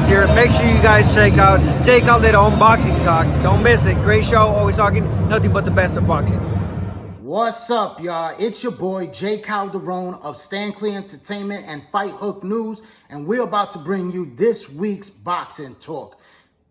this year. Make sure you guys check out that Unboxing Talk. Don't miss it. Great show. Always talking nothing but the best of boxing. What's up, y'all? It's your boy, Jay Calderon of Stand Clear Entertainment and Fight Hook News, and we're about to bring you this week's boxing talk.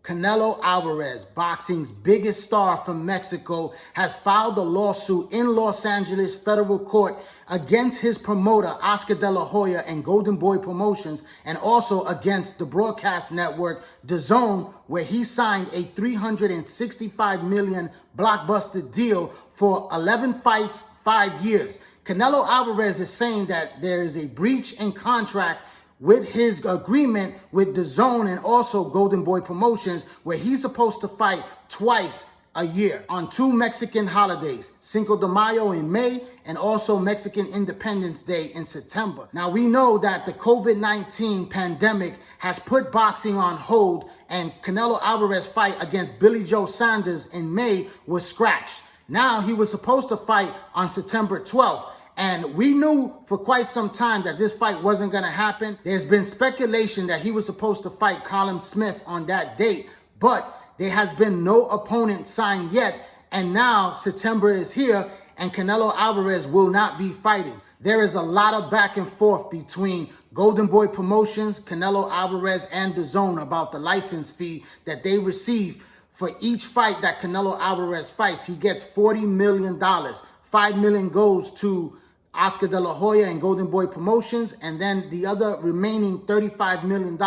Canelo Alvarez, boxing's biggest star from Mexico, has filed a lawsuit in Los Angeles federal court against his promoter, Oscar De La Hoya and Golden Boy Promotions, and also against the broadcast network, DAZN, where he signed a $365 million blockbuster deal for 11 fights, 5 years. Canelo Alvarez is saying that there is a breach in contract with his agreement with DAZN and also Golden Boy Promotions, where he's supposed to fight twice a year on 2 Mexican holidays, Cinco de Mayo in May and also Mexican Independence Day in September. Now, we know that the COVID-19 pandemic has put boxing on hold, and Canelo Alvarez's fight against Billy Joe Saunders in May was scratched. Now, he was supposed to fight on September 12th. And we knew for quite some time that this fight wasn't going to happen. There's been speculation that he was supposed to fight Callum Smith on that date, but there has been no opponent signed yet. And now September is here and Canelo Alvarez will not be fighting. There is a lot of back and forth between Golden Boy Promotions, Canelo Alvarez, and DAZN about the license fee that they receive for each fight that Canelo Alvarez fights. He gets $40 million. $5 million goes to Oscar De La Hoya and Golden Boy Promotions, and then the other remaining $35 million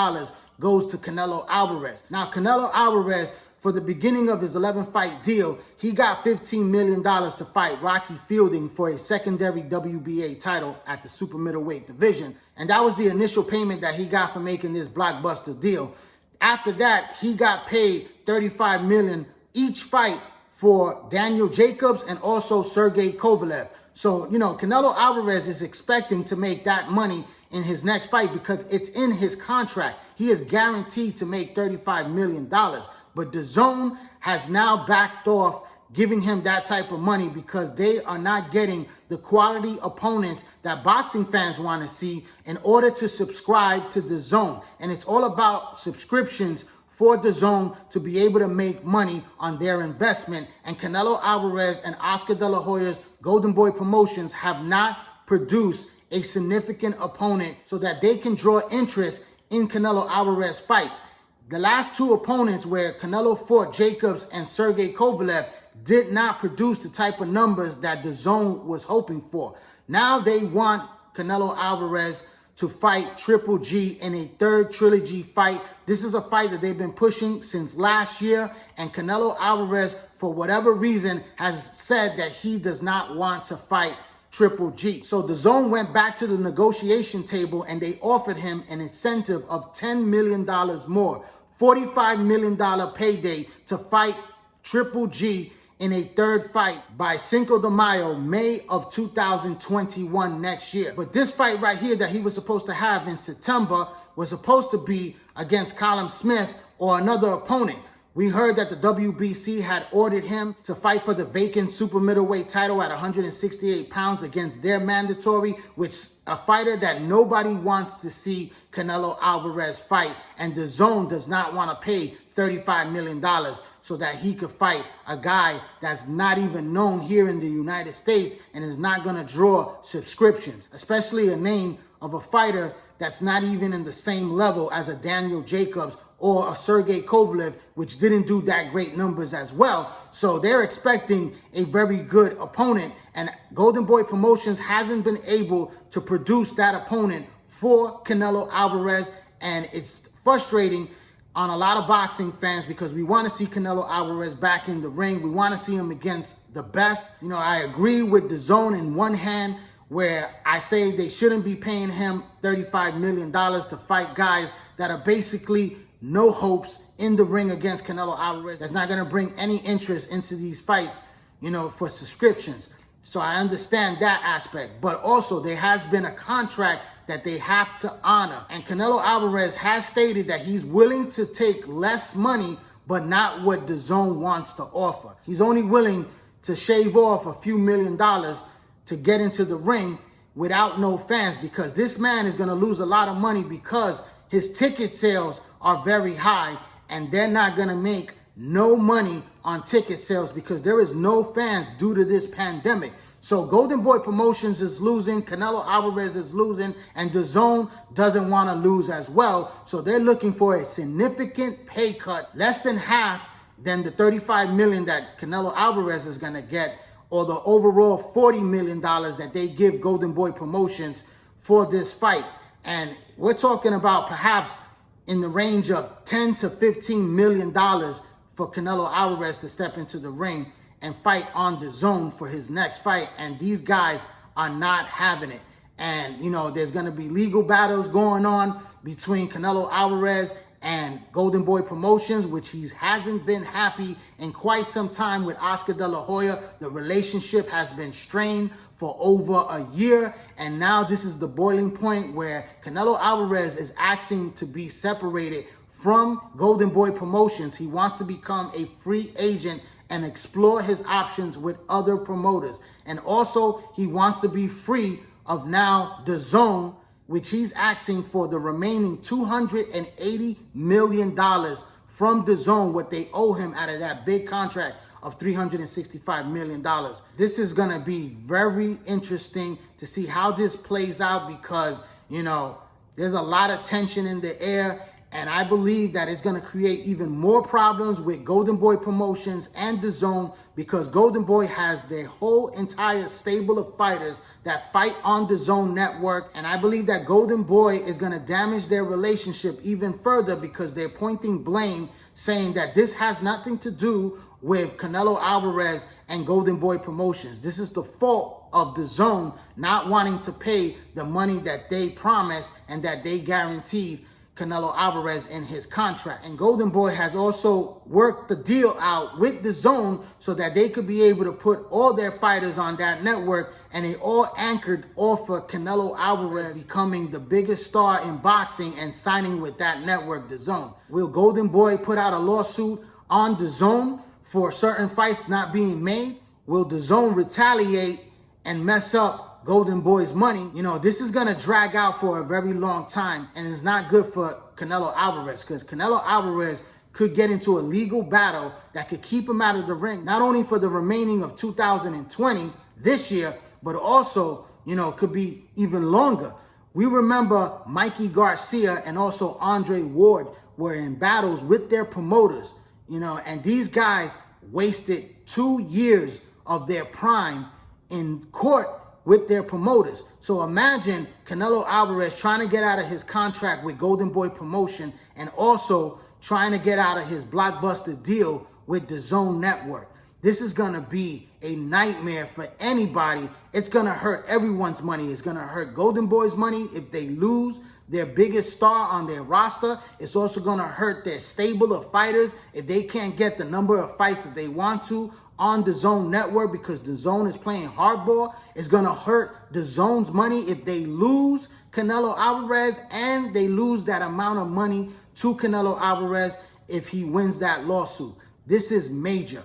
goes to Canelo Alvarez. Now, Canelo Alvarez, for the beginning of his 11-fight deal, he got $15 million to fight Rocky Fielding for a secondary WBA title at the super middleweight division, and that was the initial payment that he got for making this blockbuster deal. After that, he got paid $35 million each fight for Daniel Jacobs and also Sergey Kovalev. So, Canelo Alvarez is expecting to make that money in his next fight because it's in his contract. He is guaranteed to make $35 million. But DAZN has now backed off giving him that type of money because they are not getting the quality opponents that boxing fans want to see in order to subscribe to DAZN. And it's all about subscriptions for DAZN to be able to make money on their investment. And Canelo Alvarez and Oscar De La Hoya's Golden Boy Promotions have not produced a significant opponent so that they can draw interest in Canelo Alvarez fights. The last 2 opponents where Canelo fought Jacobs and Sergey Kovalev did not produce the type of numbers that DAZN was hoping for. Now they want Canelo Alvarez to fight Triple G in a 3rd trilogy fight. This is a fight that they've been pushing since last year, and Canelo Alvarez, for whatever reason, has said that he does not want to fight Triple G. So DAZN went back to the negotiation table and they offered him an incentive of $10 million more, $45 million payday to fight Triple G in a 3rd fight by Cinco de Mayo, May of 2021 next year. But this fight right here that he was supposed to have in September was supposed to be against Callum Smith or another opponent. We heard that the WBC had ordered him to fight for the vacant super middleweight title at 168 pounds against their mandatory, which a fighter that nobody wants to see Canelo Alvarez fight. And DAZN does not want to pay $35 million so that he could fight a guy that's not even known here in the United States and is not going to draw subscriptions, especially a name of a fighter that's not even in the same level as a Daniel Jacobs or a Sergey Kovalev, which didn't do that great numbers as well. So they're expecting a very good opponent, and Golden Boy Promotions hasn't been able to produce that opponent for Canelo Alvarez, and it's frustrating on a lot of boxing fans because we want to see Canelo Alvarez back in the ring. We want to see him against the best. I agree with DAZN in one hand, where I say they shouldn't be paying him $35 million to fight guys that are basically no hopes in the ring against Canelo Alvarez. That's not going to bring any interest into these fights, for subscriptions. So I understand that aspect. But also there has been a contract that they have to honor. And Canelo Alvarez has stated that he's willing to take less money, but not what DAZN wants to offer. He's only willing to shave off a few $1 million to get into the ring without no fans, because this man is going to lose a lot of money because his ticket sales are very high, and they're not going to make no money on ticket sales because there is no fans due to this pandemic. So Golden Boy Promotions is losing, Canelo Alvarez is losing, and DAZN doesn't want to lose as well. So they're looking for a significant pay cut, less than half than the $35 million that Canelo Alvarez is going to get, or the overall $40 million that they give Golden Boy Promotions for this fight. And we're talking about perhaps in the range of $10 to $15 million for Canelo Alvarez to step into the ring and fight on DAZN for his next fight. And these guys are not having it. And, you know, there's going to be legal battles going on between Canelo Alvarez and Golden Boy Promotions, which he hasn't been happy in quite some time with Oscar De La Hoya. The relationship has been strained for over a year, and now this is the boiling point where Canelo Alvarez is asking to be separated from Golden Boy Promotions. He wants to become a free agent and explore his options with other promoters. And also, he wants to be free of now DAZN, which he's asking for the remaining $280 million from DAZN, what they owe him out of that big contract of $365 million. This is going to be very interesting to see how this plays out because, you know, there's a lot of tension in the air, and I believe that it's going to create even more problems with Golden Boy Promotions and DAZN because Golden Boy has their whole entire stable of fighters that fight on the DAZN network. And I believe that Golden Boy is going to damage their relationship even further because they're pointing blame, saying that this has nothing to do with Canelo Alvarez and Golden Boy Promotions. This is the fault of DAZN not wanting to pay the money that they promised and that they guaranteed Canelo Alvarez in his contract. And Golden Boy has also worked the deal out with DAZN so that they could be able to put all their fighters on that network, and they all anchored off of Canelo Alvarez becoming the biggest star in boxing and signing with that network, DAZN. Will Golden Boy put out a lawsuit on DAZN for certain fights not being made? Will DAZN retaliate and mess up Golden Boy's money? You know, this is going to drag out for a very long time, and it's not good for Canelo Alvarez because Canelo Alvarez could get into a legal battle that could keep him out of the ring, not only for the remaining of 2020 this year, but also, you know, could be even longer. We remember Mikey Garcia and also Andre Ward were in battles with their promoters, you know, and these guys wasted 2 years of their prime in court with their promoters. So imagine Canelo Alvarez trying to get out of his contract with Golden Boy Promotion and also trying to get out of his blockbuster deal with the DAZN network. This is going to be a nightmare for anybody. It's going to hurt everyone's money. It's going to hurt Golden Boy's money if they lose their biggest star on their roster. It's also going to hurt their stable of fighters if they can't get the number of fights that they want to on the DAZN network because the DAZN is playing hardball. It's going to hurt the DAZN's money if they lose Canelo Alvarez and they lose that amount of money to Canelo Alvarez if he wins that lawsuit. This is major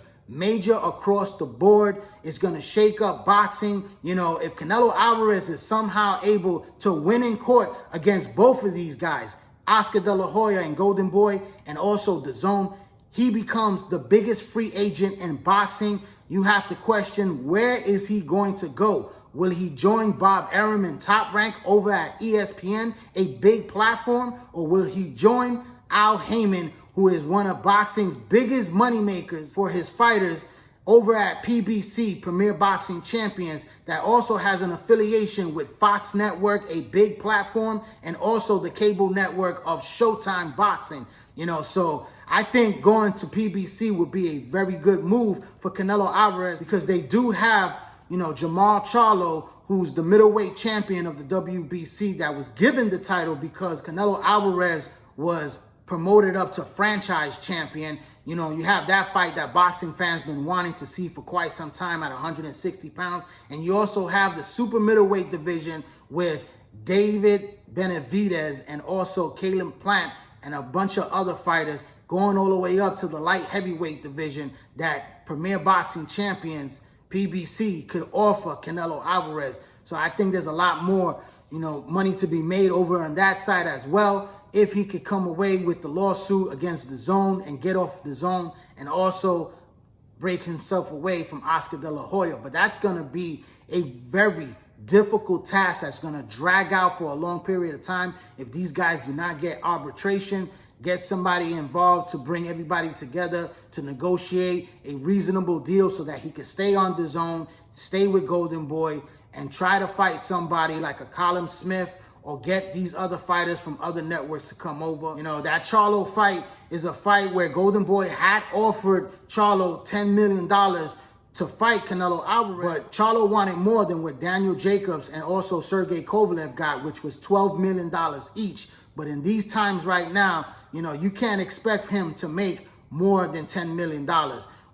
across the board. It's going to shake up boxing. You know, if Canelo Alvarez is somehow able to win in court against both of these guys, Oscar De La Hoya and Golden Boy, and also DAZN, he becomes the biggest free agent in boxing. You have to question, where is he going to go? Will he join Bob Arum in Top Rank over at ESPN, a big platform? Or will he join Al Heyman, who is one of boxing's biggest moneymakers for his fighters, over at PBC, Premier Boxing Champions, that also has an affiliation with Fox Network, a big platform, and also the cable network of Showtime Boxing. You know, so I think going to PBC would be a very good move for Canelo Alvarez because they do have, you know, Jamal Charlo, who's the middleweight champion of the WBC that was given the title because Canelo Alvarez was promoted up to franchise champion. You know, you have that fight that boxing fans been wanting to see for quite some time at 160 pounds. And you also have the super middleweight division with David Benavidez and also Caleb Plant and a bunch of other fighters going all the way up to the light heavyweight division that Premier Boxing Champions, PBC, could offer Canelo Alvarez. So I think there's a lot more, you know, money to be made over on that side as well. if he could come away with the lawsuit against DAZN and get off DAZN and also break himself away from Oscar De La Hoya. But that's going to be a very difficult task that's going to drag out for a long period of time if these guys do not get arbitration, get somebody involved to bring everybody together to negotiate a reasonable deal so that he can stay on DAZN, stay with Golden Boy, and try to fight somebody like a Callum Smith or get these other fighters from other networks to come over. You know, that Charlo fight is a fight where Golden Boy had offered Charlo $10 million to fight Canelo Alvarez, but Charlo wanted more than what Daniel Jacobs and also Sergey Kovalev got, which was $12 million each. But in these times right now, you know, you can't expect him to make more than $10 million,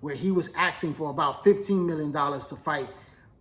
where he was asking for about $15 million to fight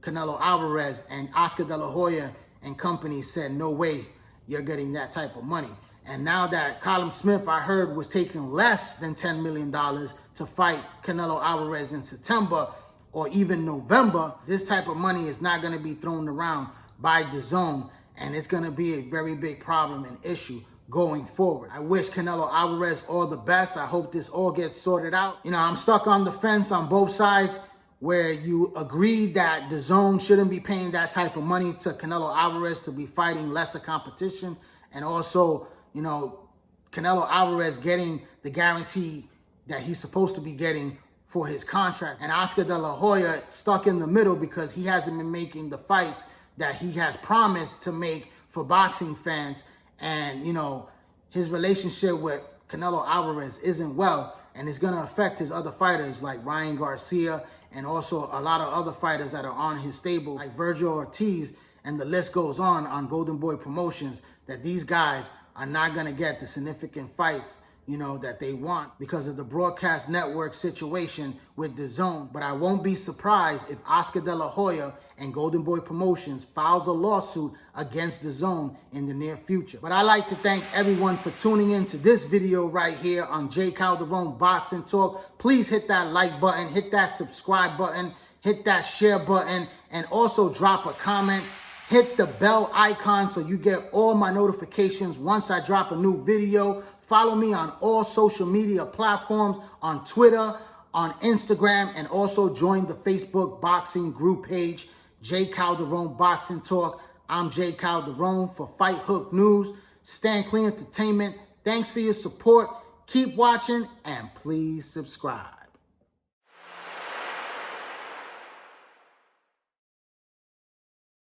Canelo Alvarez, and Oscar De La Hoya and company said, no way you're getting that type of money. And now that Callum Smith, I heard, was taking less than $10 million to fight Canelo Alvarez in September or even November, this type of money is not going to be thrown around by DAZN, and it's going to be a very big problem and issue going forward. I wish Canelo Alvarez all the best. I hope this all gets sorted out. You know, I'm stuck on the fence on both sides, where you agree that DAZN shouldn't be paying that type of money to Canelo Alvarez to be fighting lesser competition, and also, you know, Canelo Alvarez getting the guarantee that he's supposed to be getting for his contract, and Oscar De La Hoya stuck in the middle because he hasn't been making the fights that he has promised to make for boxing fans. And, you know, his relationship with Canelo Alvarez isn't well, and it's going to affect his other fighters like Ryan Garcia and also a lot of other fighters that are on his stable like Virgil Ortiz, and the list goes on Golden Boy Promotions, that these guys are not going to get the significant fights, you know, that they want because of the broadcast network situation with DAZN. But I won't be surprised if Oscar De La Hoya and Golden Boy Promotions files a lawsuit against DAZN in the near future. But I'd like to thank everyone for tuning in to this video right here on Jay Calderon Boxing Talk. Please hit that like button, hit that subscribe button, hit that share button, and also drop a comment. Hit the bell icon so you get all my notifications once I drop a new video. Follow me on all social media platforms, on Twitter, on Instagram, and also join the Facebook boxing group page, Jay Calderon Boxing Talk. I'm Jay Calderon for Fight Hook News, Stand Clean Entertainment. Thanks for your support. Keep watching and please subscribe.